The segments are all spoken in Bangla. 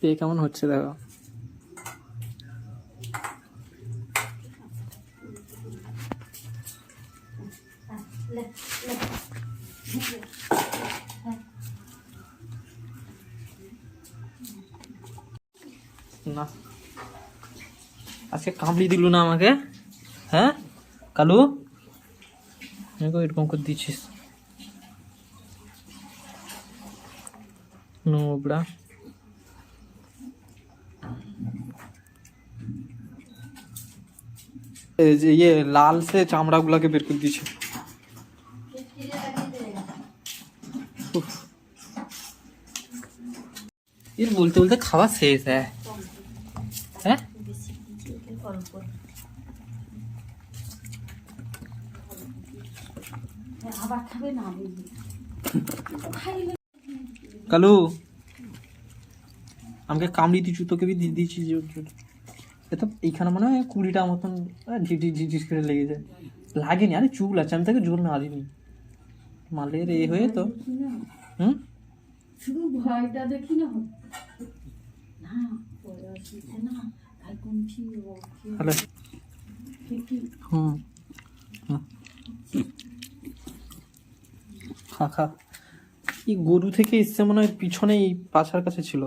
পেয়ে কেমন হচ্ছে দেখো। না আজকে কামড়ি দিল না আমাকে, হ্যাঁ কালু এরকম করে দিচ্ছিস নোবড়া। ये लाल से चामड़ा गुला के बेर कर दीजिए। ये बोलते बोलते खावा शेष है हैं? কালু আমাকে কামড়ি দিছু, তোকে বি দিয়েছি যে তো এইখানে মনে হয় 20টা মতন ঝিঝিঝিঝিঝ করে লেগেছে। লাগেনি, আরে চুল আছে, আমি তাকে জোর না দিইনি, মালের এ হয়ে তো। হুম শুধু ভয়টা দেখি না হ্যালো হুম খা খা। এই গরু থেকে এসছে মনে হয়, পিছনে এই পাছার কাছে ছিল।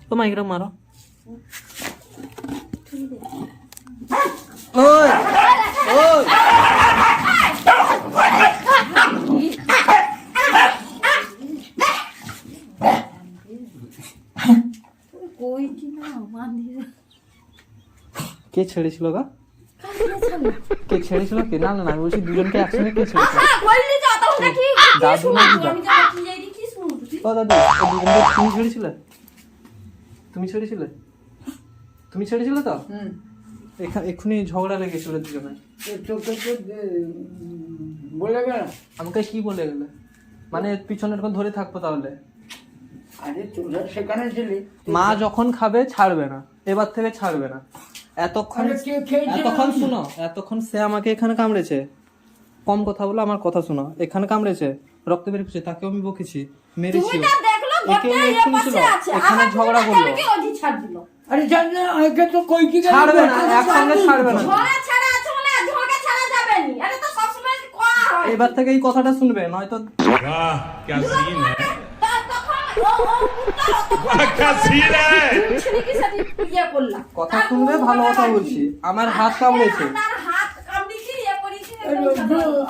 তো মাইকটা মারো। ওই ওই কে ছেড়েছিল গা? কে ছেড়েছিল? কে? না না না, আমি বলছি দুজনকে একসঙ্গে কে ছেড়েছিল? দাদু না দিদা? ও দাদু, দুজনকে তুমি ছেড়েছিলে? তুমি ছেড়েছিলে? তুমি ছেড়েছিলে তো? এক্ষুনি ঝগড়া লেগেছিল দুজনে। বলে গেল আমাকে কি বলে গেলে? মানে পিছনে এরকম ধরে থাকবো তাহলে? আরে তোরা সেখানে ছিলি, মা যখন খাবে ছাড়বে না, এবার থেকে ছাড়বে না। এতক্ষণ শোনো, এতক্ষণ সে আমাকে এখানে কামড়েছে, কম কথা বলো, আমার কথা শোনো। এখানে কামড়েছে, রক্ত বের করছে, তাকেও আমি বকেছি, মেরেছি, এখানে ঝগড়া করলো। আরে জান না, আগে তো কই কি ছাড়বে না, একসঙ্গে ছাড়বে না। এবার থেকে এই কথাটা শুনবে, নয়তো কথা শুনবে। ভালো কথা বলছি, আমার হাত কামড়েছে।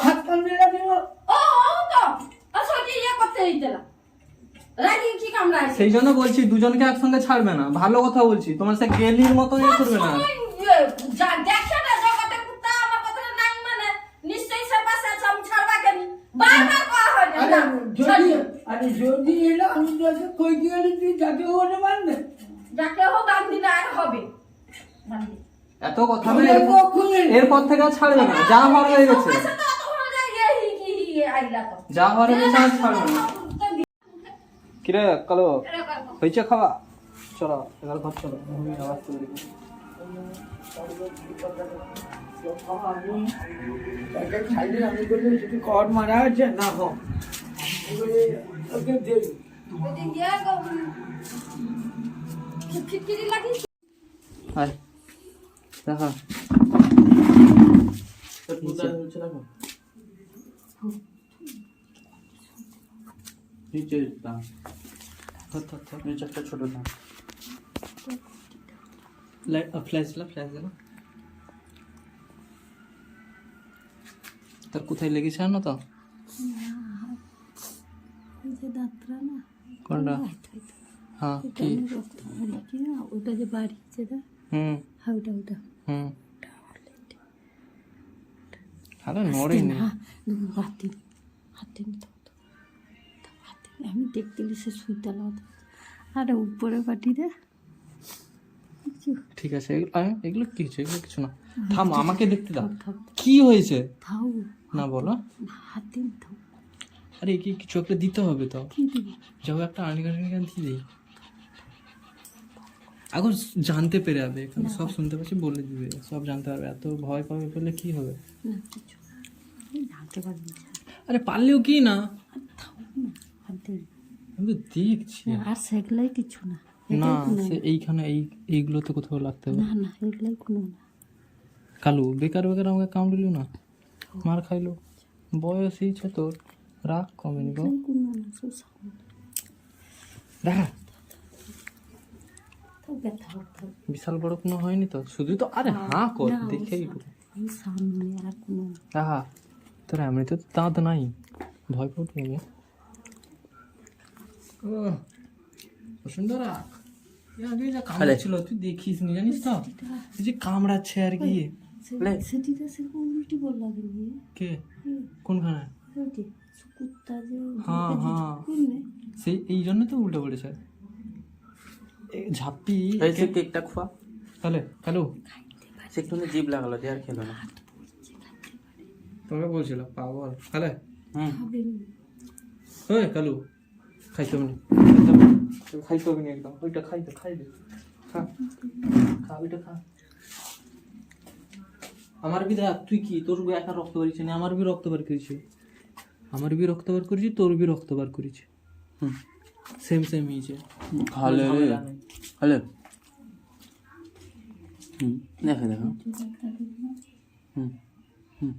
হাত কামড়ে সেই জন্য বলছি দুজনকে একসঙ্গে ছাড়বে না। ভালো কথা বলছি, তোমার সে গেলির মতো ইয়ে করবে না। যদি এলো আমি কই কি গেলি, তুই যাকে ওনে মানবে, যাকে হোক বান্ধি না আর হবে এত কথা এরপর থেকে আর ছাড়বে না। যা হওয়ার হয়ে গেছে, যা হওয়ার হয়ে গেছে আর ছাড়বে না। কিরে কালো হয়েছে খাওয়া? চলো এবার ঘর চলো, আমি আবার চলে যাবো। আমি বললি যদি কর মারা আছে না হোক, আয় দেখা নিচে দাম, নিচে একটা ছোট দাম। ফ্ল্যাশ দিলাম, ফ্ল্যাশ দিলাম। তার কোথায় লেগেছে না তো? কোনটা? হ্যাঁ কি ওটা যে বাড়িছে না, ওটা ওটা আরে নড়েনি। আমি দেখতে সে সুইটা আরে উপরে পাটি রে। ঠিক আছে, এগুলো কি হচ্ছে? এগুলো কিছু না, থাম, আমাকে দেখতে দাও। কি হয়েছে না বলো। হাতে আরে কি কিছু একটা দিতে হবে তো, যাও একটা আর্নিগান দিয়ে দিই। এখন জানতে পেরে যাবে, এখানে সব শুনতে পাচ্ছি, বলে দিবে, সব জানতে পারবে। এত ভয় পাবে পেলে কি হবে? আরে পারলেও কি না, ফালতেই আমি তো দেখছি আর সেগুলাই কিছু না, না সে এইখানে এইগুলোতে কোথাও লাগতে হবে। না না এগুলাই কোনো না। কালু বেকার বেকার আমাকে কামড়িল না, মার খাইলো, বয়স হয়েছে তোর, রাগ কমেনি গো। এগুলাই কোনো না, সব সামনে দেখা তো ব্যথা হতো। বিশাল বড় কোনো হয়নি তো, শুধু তো আরে হাঁ কর দেখেই এই সামনে আর কোনো না। দেখা তোর এমনি তো দাঁত নাই, ভয় পড়তে হবে। ও সুন্দরা আগে যা কামড়াচ্ছিল তুই দেখিস নি জানিস তো, এই যে কামড়াচ্ছে আর কি। সেটিতে সে উল্টি বল লাগে কে কোনখানে? ওইটি কুত্তা যে হ্যাঁ হ্যাঁ সেই এই জন্য তো উল্টে পড়েছে ঝাপ্পি। সে কেকটা খোয়া তাহলে কালু সে একটু জিভ লাগালো দিয়ে আর খেলো না। তোমাকে বলছিল পাগল তাহলে। হুম ওই কালু খাইতে হবে না, খাইতে হবে না একদম, ওইটা খাইতে খাইবে, খা খা ওইটা খা। আমার বি দেখ তুই কি তোর একা রক্ত বেরিয়েছে না, আমার বি রক্ত বার করেছে, আমার বি রক্ত বার করেছি, তোর বি রক্ত বার করেছে, সেম সেম হয়েছে। খালে খালে দেখো দেখো হুম হুম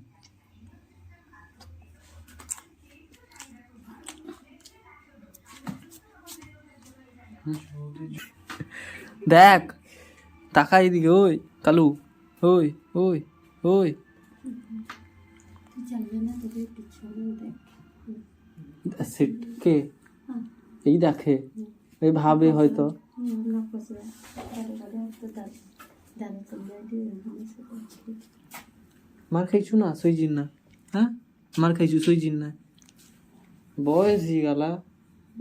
দেখ তাকাই দিকে, ওই কালু ওই ওই ওই জানবে না তোদের পিছনে দেখ। কে এই দেখে এই ভাবে হয়তো না পয়সা দাদা দাদা তো দাদা দাদা তো দিয়ে মার খাইছু না সইজিন না, হ্যাঁ মার খাইছু সইজিন না, বয়স হয়ে গেলা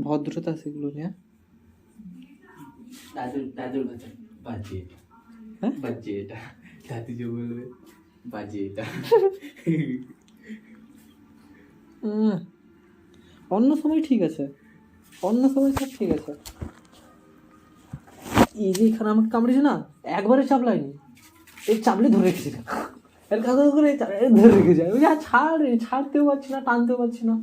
ভদ্রতা সেগুলো নিয়ে। দাদুর দাদুর কাছে বাজে হ্যাঁ? বাজে এটা দাদু যে বলবে বাজে এটা। অন্য সময় ঠিক আছে, অন্য সময় সব ঠিক আছে, এই যে এখানে আমাকে কামড়েছে না, একবারে চাপলাইনি, এই চাপলে ধরে রেখেছি, এর কাকা করে ধরে রেখেছে, ওই আর ছাড়তেও পারছি না, টানতেও পারছি না,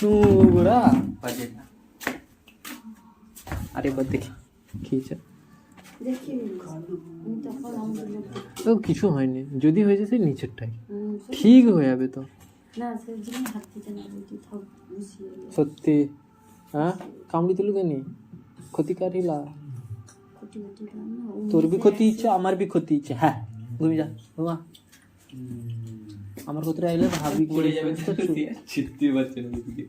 নোংরা বাজে এটা আরে এবার দেখি খেয়েছে দেখি তখন আমাদের তো কিছু হয়নি, যদি হয়েছে সেই নিচেরটাই ঠিক হয়ে যাবে তো। না সেই জন্য হাত দিতে না ওইটি থাক বসিয়ে সত্যি হ্যাঁ কামড়ি তুলু কেনি ক্ষতিকার হিলা, কুটি কুটি না তোর বি ক্ষতি ইচ্ছে আমার বি ক্ষতি ইচ্ছে, হ্যাঁ ঘুমি যা ঘুমা, আমার ক্ষতি আইলে ভাবি পড়ে যাবে ছিটতে পারছে না দিকে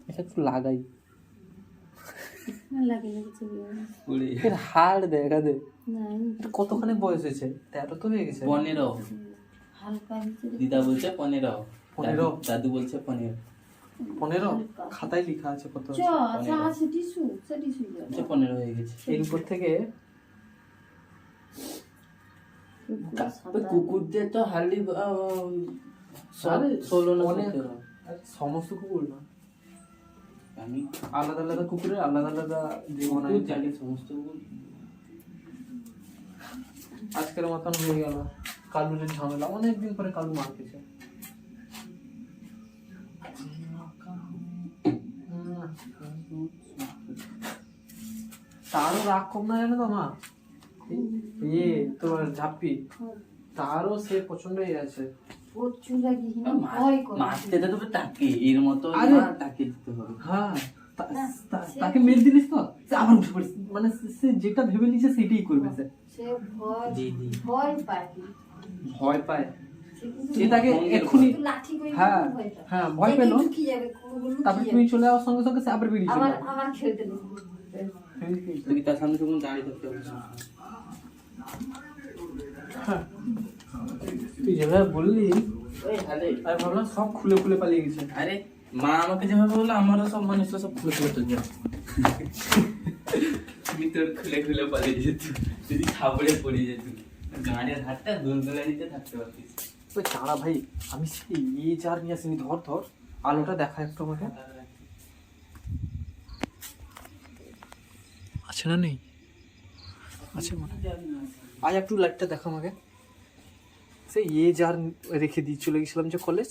এটা একটু লাগাই, না লাগে না কিছু পড়ে এর হাড় দেখা দে, না এটা কতখানি বয়স হয়েছে, 13 তো হয়ে গেছে। 15 হালকা ভিতরে দিদা বলছে 15 15 দাদু বলছে 15 15 খাতায় লেখা আছে কত, চ আচ্ছা আছে টিস্যু সেটি শুই আচ্ছা 15 হয়ে গেছে। এর উপর থেকে কুকুরদের তো হার্লি আরে 16 না অনেক, 17 সমস্ত কুকুর না, আমি আলাদা আলাদা কুকুরের আলাদা আলাদা জীবন কুকুর আছে। জানি সমস্ত কুকুর আজকের মতন হয়ে গেল কালুর ঝামেলা, অনেকদিন পরে কালু মার খেয়েছে। তারও রাগ কম না জানো তো মা, ইয়ে তোমার ঝাপ্পি তারও সে প্রচন্ড ইয়ে আছে, প্রচুর রাগি ভয় করে মারতে তো তবে তাকে এর মতো আরে না তাকে দিতে হবে। হ্যাঁ তাকে মেরে দিলিস তো সে আবার উঠে পড়িস, মানে সে যেটা ভেবে নিয়েছে সেটাই করবে, সে ভয় জি জি ভয় পায় ভয় পায়, সে কিন্তু সে তাকে এক্ষুনি একটু লাঠি করে হ্যাঁ ভয় পায় হ্যাঁ ভয় পেল, কি যাবে কোন তারপরে তুই চলে যাওয়ার সঙ্গে সঙ্গে সে আবার বেরিয়ে চলে আমার যাবে। আমার খেলতে দেবে তুই তার সামনে তখন দাঁড়িয়ে থাকতে হবে। তুই যেভাবে বললি ওই হালে আমি ভাবলাম সব খুলে খুলে পালিয়ে গেছে। আরে মা আমাকে যেভাবে বললো আমারও সব মানুষ সব খুলে খুলে চলে যাবে। ভিতর খুলে খুলে পালিয়ে যেত, যদি খাবড়ে পড়ে যেত, গাড়ির হাতটা দুলদুলা দিতে থাকতে পারতিস। ওই চাঁড়া ভাই আমি সেই ইয়ে জার নিয়ে আসিনি, ধর ধর আলোটা দেখা একটু আমাকে, আছে না নেই আছে মনে হয়। আজ একটু লাইটটা দেখা আমাকে, সেই ইয়ে জার রেখে দিয়ে চলে গেছিলাম যে কলেজ,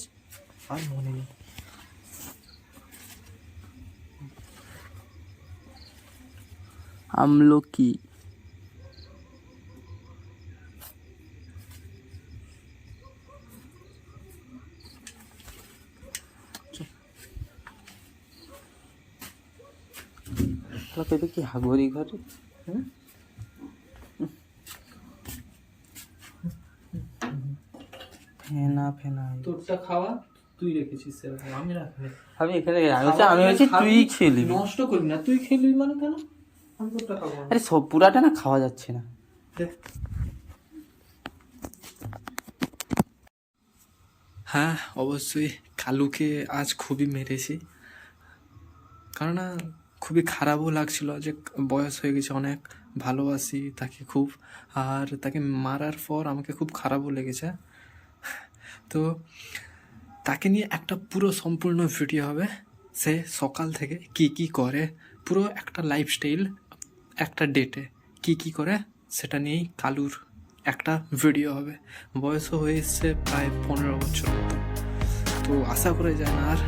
আর মনে নেই। আমলকি, পেতে কি হাগরি ঘরে। ফেনা ফেনা তোরটা খাওয়া তুই রেখেছিস সেরকম, আমি রাখিনি। আমি এখানে আমি হচ্ছে তুই খেলি নষ্ট করি না, তুই খেলি মানে কেন? আমি তোরটা খাবো না। আরে সব পুরাটা না খাওয়া যাচ্ছে না। দে। হ্যাঁ অবশ্যই কালুকে আজ খুবই মেরেছি, কারণ খুবই খারাপও লাগছিল যে বয়স হয়ে গেছে অনেক, ভালোবাসি তাকে খুব, আর তাকে মারার পর আমাকে খুব খারাপও লেগেছে। তো তাকে নিয়ে একটা পুরো সম্পূর্ণ ভিডিও হবে, সে সকাল থেকে কি কি করে, পুরো একটা লাইফস্টাইল, একটা ডেটে কি কি করে সেটা নিয়েই কালুর একটা ভিডিও হবে। বয়সও হয়ে এসছে প্রায় 15 বছর মতো, তো আশা করা যায় না আর